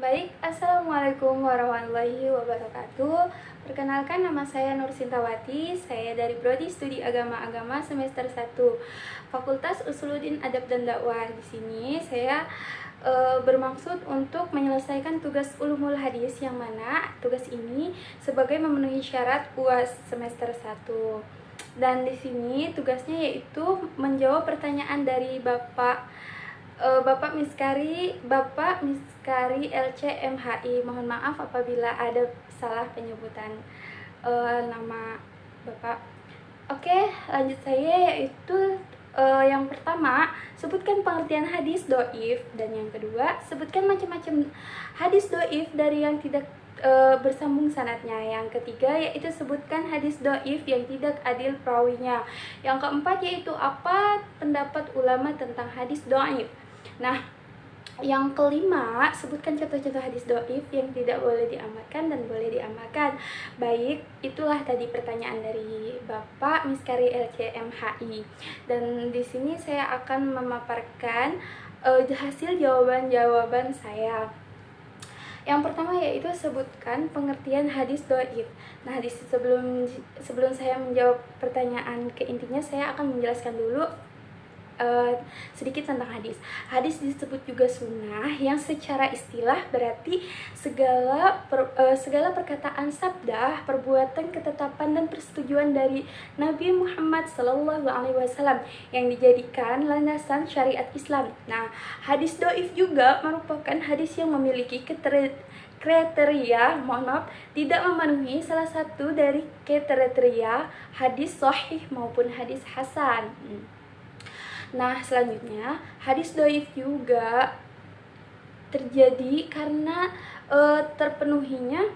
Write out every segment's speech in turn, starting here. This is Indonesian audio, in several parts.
Baik, Assalamualaikum warahmatullahi wabarakatuh. Perkenalkan, nama saya Nur Sintawati. Saya dari Prodi Studi Agama semester 1 Fakultas Usuluddin Adab dan Dakwah. Di sini saya bermaksud untuk menyelesaikan tugas Ulumul Hadis, yang mana tugas ini sebagai memenuhi syarat UAS semester 1. Dan di sini tugasnya yaitu menjawab pertanyaan dari Bapak Miskari LCMHI. Mohon maaf apabila ada salah penyebutan nama Bapak. Oke, lanjut saya, yaitu yang pertama, sebutkan pengertian hadis doif, dan yang kedua, sebutkan macam-macam hadis doif dari yang tidak bersambung sanadnya. Yang ketiga yaitu sebutkan hadis doif yang tidak adil perawinya. Yang keempat yaitu apa pendapat ulama tentang hadis doif. Nah, yang kelima, sebutkan contoh-contoh hadis doif yang tidak boleh diamalkan dan boleh diamalkan. Baik, itulah tadi pertanyaan dari Bapak Miskari LCMHI. Dan di sini saya akan memaparkan hasil jawaban-jawaban saya. Yang pertama yaitu sebutkan pengertian hadis doif. Nah, sebelum saya menjawab pertanyaan ke intinya, saya akan menjelaskan dulu sedikit tentang hadis. Hadis disebut juga sunnah, yang secara istilah berarti segala perkataan, sabda, perbuatan, ketetapan, dan persetujuan dari Nabi Muhammad SAW yang dijadikan landasan syariat Islam. Nah, hadis doif juga merupakan hadis yang memiliki kriteria tidak memenuhi salah satu dari kriteria hadis sahih maupun hadis hasan. Nah, selanjutnya hadis doif juga terjadi karena terpenuhinya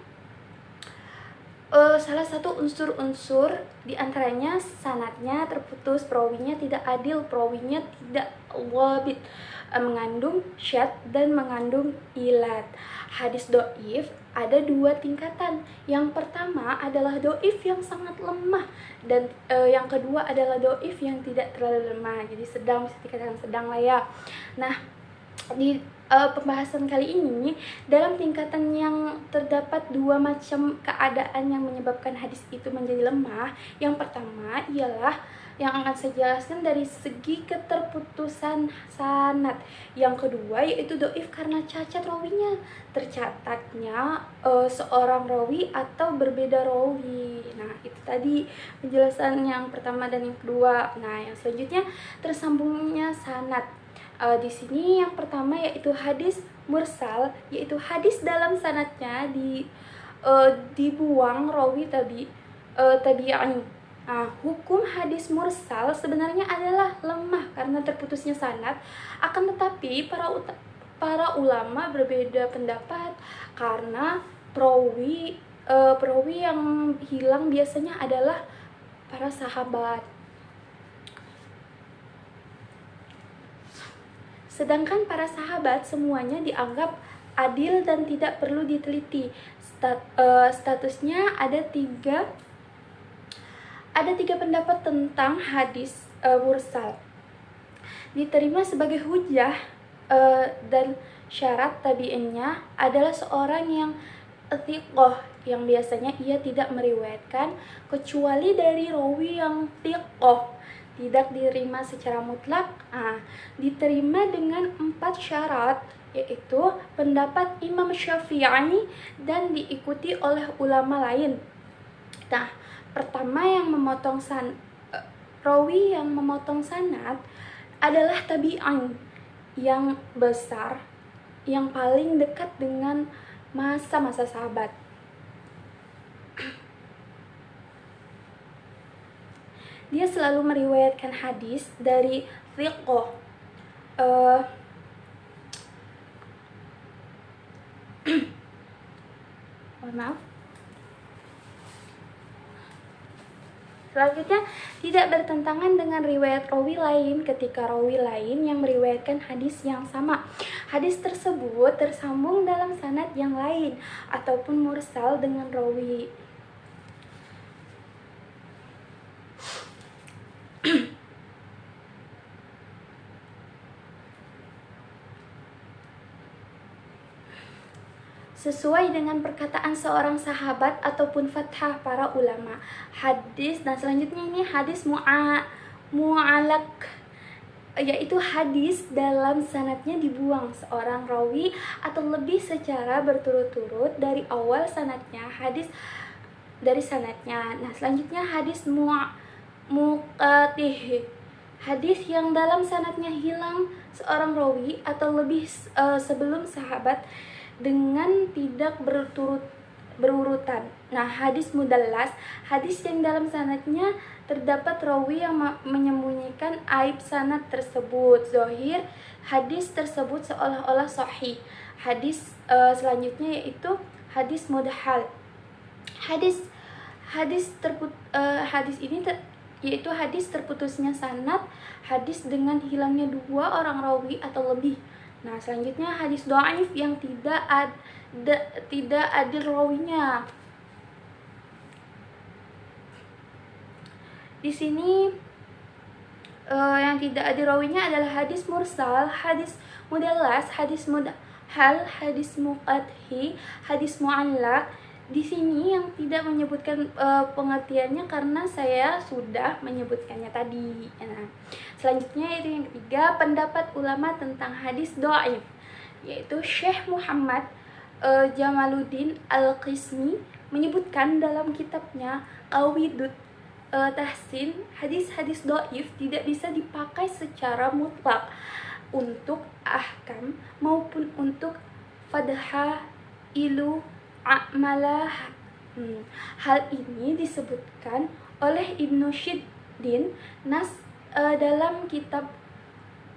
salah satu unsur-unsur, diantaranya sanadnya terputus, perawinya tidak adil, perawinya tidak wabit, mengandung syad dan mengandung ilat. Hadis doif ada dua tingkatan. Yang pertama adalah doif yang sangat lemah, dan yang kedua adalah doif yang tidak terlalu lemah, jadi sedang, bisa dikatakan sedang lah ya. Nah, di pembahasan kali ini, dalam tingkatan yang terdapat dua macam keadaan yang menyebabkan hadis itu menjadi lemah. Yang pertama ialah yang akan saya jelaskan dari segi keterputusan sanad. Yang kedua yaitu doif karena cacat rawinya, tercatatnya seorang rawi atau berbeda rawi. Nah, itu tadi penjelasan yang pertama dan yang kedua. Nah, yang selanjutnya tersambungnya sanad. Di sini yang pertama yaitu hadis mursal, yaitu hadis dalam sanadnya dibuang rawi tabi'in. Nah, hukum hadis mursal sebenarnya adalah lemah karena terputusnya sanad, akan tetapi para ulama berbeda pendapat karena perawi yang hilang biasanya adalah para sahabat. Sedangkan para sahabat semuanya dianggap adil dan tidak perlu diteliti. Statusnya ada tiga pendapat tentang hadis mursal. Diterima sebagai hujah dan syarat tabi'innya adalah seorang yang thiqah, yang biasanya ia tidak meriwayatkan kecuali dari rawi yang thiqah, tidak diterima secara mutlak. Diterima dengan 4 syarat, yaitu pendapat Imam Syafi'i dan diikuti oleh ulama lain. Nah, pertama rawi yang memotong sanad adalah tabi'in yang besar, yang paling dekat dengan masa-masa sahabat. Dia selalu meriwayatkan hadis dari thiqah. Maaf. Selanjutnya, tidak bertentangan dengan riwayat rawi lain ketika rawi lain yang meriwayatkan hadis yang sama. Hadis tersebut tersambung dalam sanad yang lain ataupun mursal dengan rawi. sesuai dengan perkataan seorang sahabat ataupun fathah para ulama. Hadis, dan selanjutnya ini hadis mu'alak, yaitu hadis dalam sanadnya dibuang seorang rawi atau lebih secara berturut-turut dari awal sanadnya, hadis dari sanadnya. Nah, selanjutnya hadis muqatih, hadis yang dalam sanadnya hilang seorang rawi atau lebih sebelum sahabat dengan tidak berurutan. Nah, hadis mudallas, hadis yang dalam sanadnya terdapat rawi yang menyembunyikan aib sanad tersebut. Zohir, hadis tersebut seolah-olah sahih. Hadis selanjutnya yaitu hadis mudhal. Hadis ini yaitu hadis terputusnya sanad, hadis dengan hilangnya 2 orang rawi atau lebih. Nah, selanjutnya hadis dhaif yang tidak adil rawinya. Di sini yang tidak adil rawinya adalah hadis mursal, hadis mudallas, hadis mudhal, hadis muqadhi, hadis mu'allaq. Di sini yang tidak menyebutkan pengertiannya karena saya sudah menyebutkannya tadi. Nah, selanjutnya yaitu yang ketiga, pendapat ulama tentang hadis dhaif, yaitu Syekh Muhammad Jamaluddin Al-Qismi menyebutkan dalam kitabnya Qawidut Tahsin, hadis-hadis dhaif tidak bisa dipakai secara mutlak untuk ahkam maupun untuk fadhah ilu amalah. Hal ini disebutkan oleh Ibnu Shiddin dalam kitab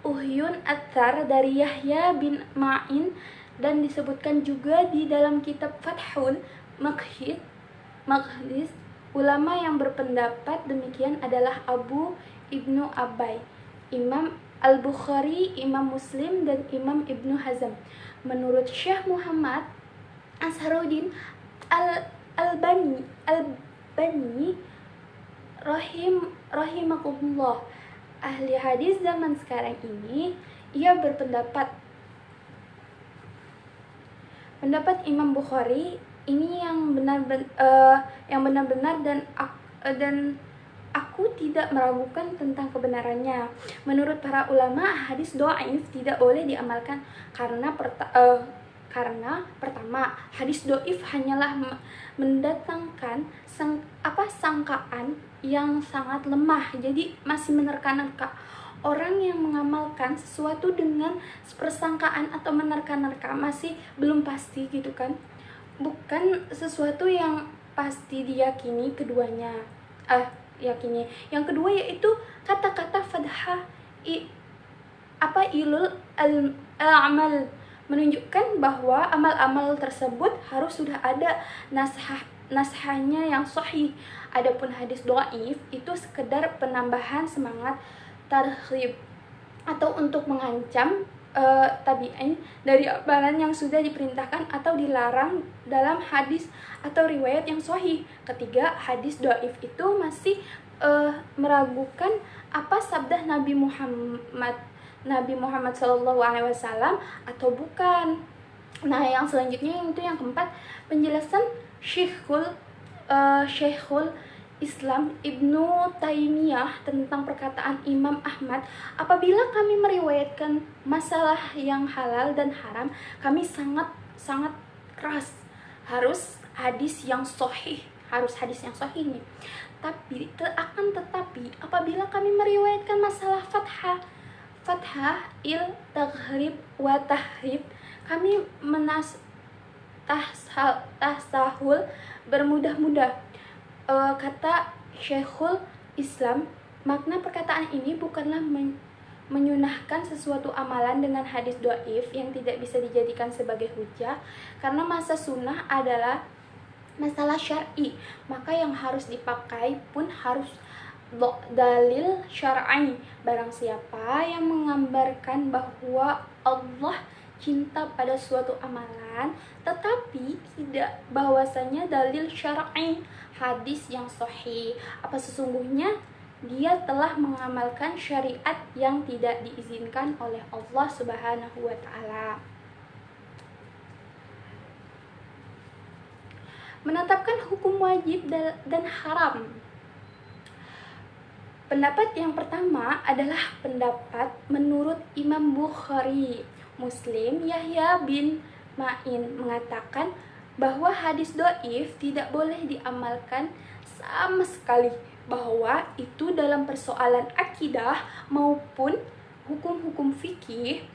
Uhyun Athar dari Yahya bin Ma'in, dan disebutkan juga di dalam kitab Fathul Maqdis. Ulama yang berpendapat demikian adalah Abu Ibnu Abai, Imam Al-Bukhari, Imam Muslim, dan Imam Ibnu Hazm. Menurut Syekh Muhammad Ansharuddin Al-Albani rahimahullah, ahli hadis zaman sekarang ini, ia berpendapat Imam Bukhari ini yang benar-benar dan aku tidak meragukan tentang kebenarannya. Menurut para ulama, hadis dhaif tidak boleh diamalkan karena pertama, hadis dhaif hanyalah mendatangkan sangkaan yang sangat lemah, jadi masih menerka-nerka. Orang yang mengamalkan sesuatu dengan persangkaan atau menerka-nerka masih belum pasti gitu kan, bukan sesuatu yang pasti diyakini keduanya. Yang kedua yaitu kata-kata fadhah ilul amal, menunjukkan bahwa amal-amal tersebut harus sudah ada nashahnya yang sahih. Adapun hadis dhaif itu sekedar penambahan semangat targhib atau untuk mengancam tabi'in dari amalan yang sudah diperintahkan atau dilarang dalam hadis atau riwayat yang sahih. Ketiga, hadis dhaif itu masih meragukan apa sabda Nabi Muhammad SAW atau bukan. Nah, yang selanjutnya itu yang keempat, penjelasan Syekhul Islam Ibnu Taimiyah tentang perkataan Imam Ahmad, apabila kami meriwayatkan masalah yang halal dan haram, kami sangat keras, harus hadis yang sahih nih. Tetapi apabila kami meriwayatkan masalah fathah taghrib wa tahrib, kami tasahul bermudah-mudah. Kata Syekhul Islam, makna perkataan ini bukanlah menyunahkan sesuatu amalan dengan hadis dhaif yang tidak bisa dijadikan sebagai hujah, karena masa sunnah adalah masalah syar'i, maka yang harus dipakai pun harus dalil syar'i. Barang siapa yang menggambarkan bahwa Allah cinta pada suatu amalan tetapi tidak bahwasanya dalil syar'i hadis yang sahih, apa sesungguhnya dia telah mengamalkan syariat yang tidak diizinkan oleh Allah Subhanahu wa taala. menetapkan hukum wajib dan haram. Pendapat yang pertama adalah pendapat menurut Imam Bukhari. Muslim Yahya bin Ma'in mengatakan bahwa hadis do'if tidak boleh diamalkan sama sekali, bahwa itu dalam persoalan akidah maupun hukum-hukum fikih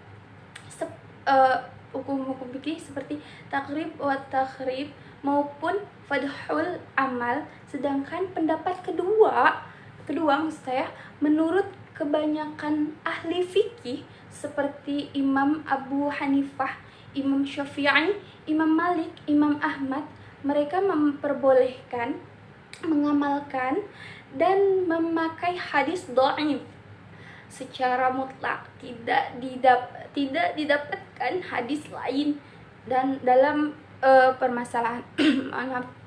seperti takrib wa takhrib maupun fadhul amal. Sedangkan pendapat kedua maksud saya, menurut kebanyakan ahli fikih seperti Imam Abu Hanifah, Imam Syafi'i, Imam Malik, Imam Ahmad, mereka memperbolehkan mengamalkan dan memakai hadis dhaif secara mutlak, tidak didapatkan hadis lain dan dalam permasalahan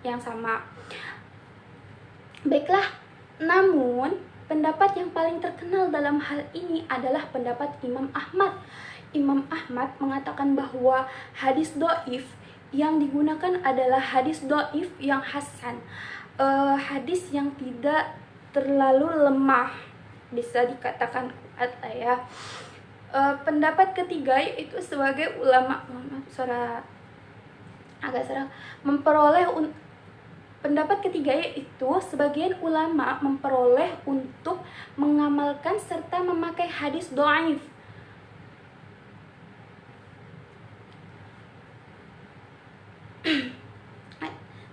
yang sama. Baiklah, namun pendapat yang paling terkenal dalam hal ini adalah pendapat Imam Ahmad. Imam Ahmad mengatakan bahwa hadis dhaif yang digunakan adalah hadis dhaif yang hasan, hadis yang tidak terlalu lemah, bisa dikatakan kuat lah ya. Pendapat ketiga yaitu sebagai ulama pendapat ketiga yaitu sebagian ulama memperoleh untuk mengamalkan serta memakai hadis dhaif.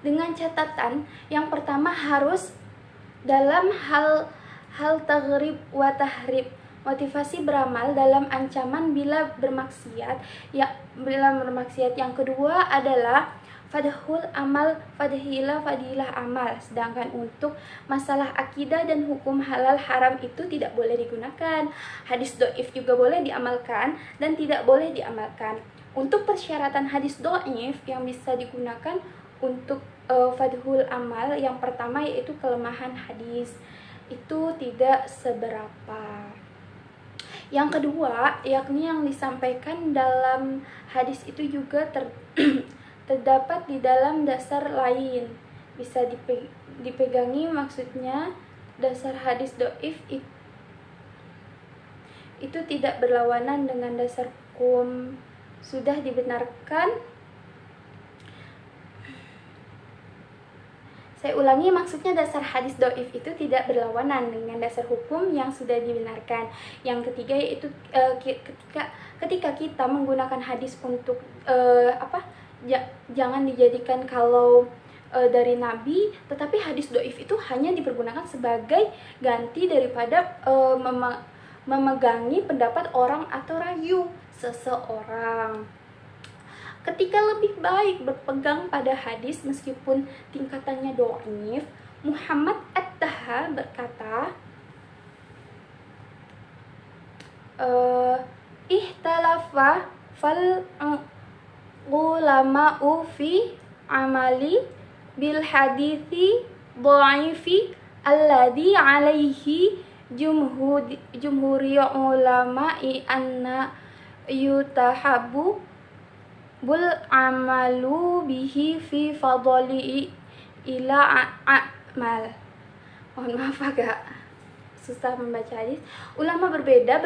Dengan catatan, yang pertama harus dalam hal taghrib wa tahrib, motivasi beramal dalam ancaman bila bermaksiat. Yang kedua adalah fadhul amal, fadilah amal. Sedangkan untuk masalah akidah dan hukum halal haram itu tidak boleh digunakan. Hadis dhaif juga boleh diamalkan dan tidak boleh diamalkan. Untuk persyaratan hadis dhaif yang bisa digunakan untuk fadhul amal, yang pertama yaitu kelemahan hadis itu tidak seberapa. Yang kedua, yakni yang disampaikan dalam hadis itu juga terdapat di dalam dasar lain, bisa dipegangi. Maksudnya dasar hadis dhaif itu tidak berlawanan dengan dasar hukum, sudah dibenarkan. Saya ulangi, maksudnya dasar hadis dhaif itu tidak berlawanan dengan dasar hukum yang sudah dibenarkan. Yang ketiga yaitu ketika kita menggunakan hadis untuk jangan dijadikan kalau dari Nabi, tetapi hadis dhaif itu hanya dipergunakan sebagai ganti daripada memegangi pendapat orang atau rayu seseorang. Ketika lebih baik berpegang pada hadis meskipun tingkatannya dhaif, Muhammad At-Taha berkata, ihtalafa fal ulama'u fi amali bil hadithi dhaifi alladhi alaihi jumhuri ulama'i anna yutahabu bul amalu bihi fi fadli ila a'mal. Mohon maaf agak susah membaca hadis. Ulama berbeda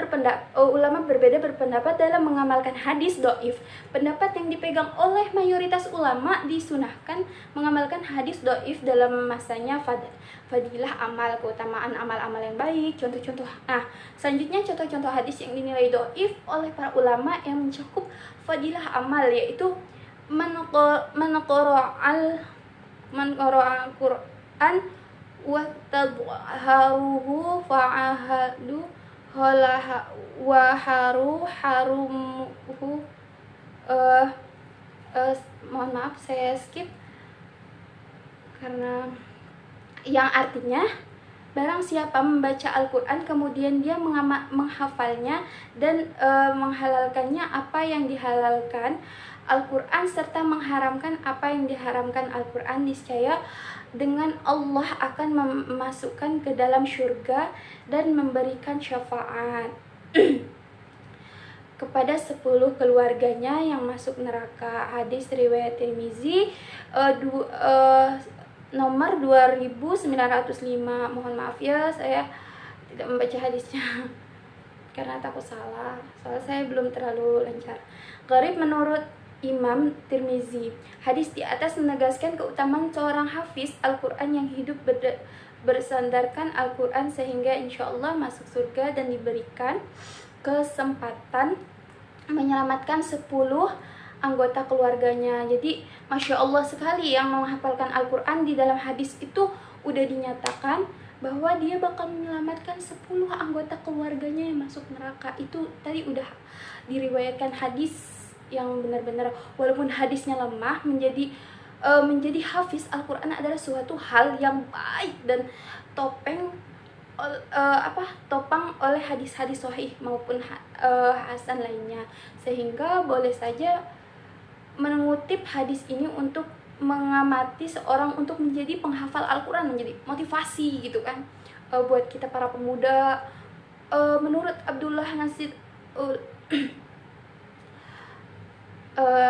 berpendapat dalam mengamalkan hadis dhaif. Pendapat yang dipegang oleh mayoritas ulama disunahkan mengamalkan hadis dhaif dalam masanya fadilah amal, keutamaan amal-amal yang baik. Contoh-contoh. Selanjutnya contoh-contoh hadis yang dinilai dhaif oleh para ulama yang mencakup fadilah amal, yaitu man qara'a Al-Qur'an wa tadharuhu fa'ahadu wa harumuhu. Mohon maaf, saya skip karena yang artinya barang siapa membaca Al-Quran kemudian dia menghafalnya dan menghalalkannya apa yang dihalalkan Al-Quran serta mengharamkan apa yang diharamkan Al-Quran, niscaya dengan Allah akan memasukkan ke dalam syurga dan memberikan syafaat. kepada 10 keluarganya yang masuk neraka. Hadis riwayat Tirmizi nomor 2905. Mohon maaf ya, saya tidak membaca hadisnya karena takut salah, soalnya saya belum terlalu lancar. Gharib menurut Imam Tirmizi. Hadis di atas menegaskan keutamaan seorang hafiz Al-Quran yang hidup bersandarkan Al-Quran sehingga insya Allah masuk surga dan diberikan kesempatan menyelamatkan 10 anggota keluarganya. Jadi Masya Allah sekali yang menghafalkan Al-Quran. Di dalam hadis itu udah dinyatakan bahwa dia bakal menyelamatkan 10 anggota keluarganya yang masuk neraka. Itu tadi udah diriwayatkan hadis yang benar-benar, walaupun hadisnya lemah, menjadi hafiz Al-Quran adalah suatu hal yang baik dan topang oleh hadis-hadis sahih maupun hasan lainnya, sehingga boleh saja mengutip hadis ini untuk mengamati seorang untuk menjadi penghafal Al-Quran, menjadi motivasi gitu kan, buat kita para pemuda. Menurut Abdullah Nasir,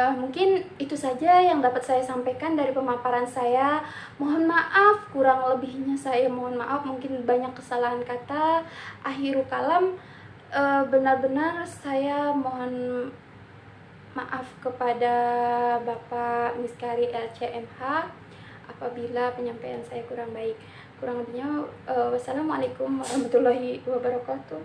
mungkin itu saja yang dapat saya sampaikan dari pemaparan saya. Mohon maaf kurang lebihnya, saya mohon maaf, mungkin banyak kesalahan kata. Akhirul kalam, benar-benar saya mohon maaf kepada Bapak Miskari LCMH apabila penyampaian saya kurang baik. Kurang lebihnya, wassalamualaikum warahmatullahi wabarakatuh.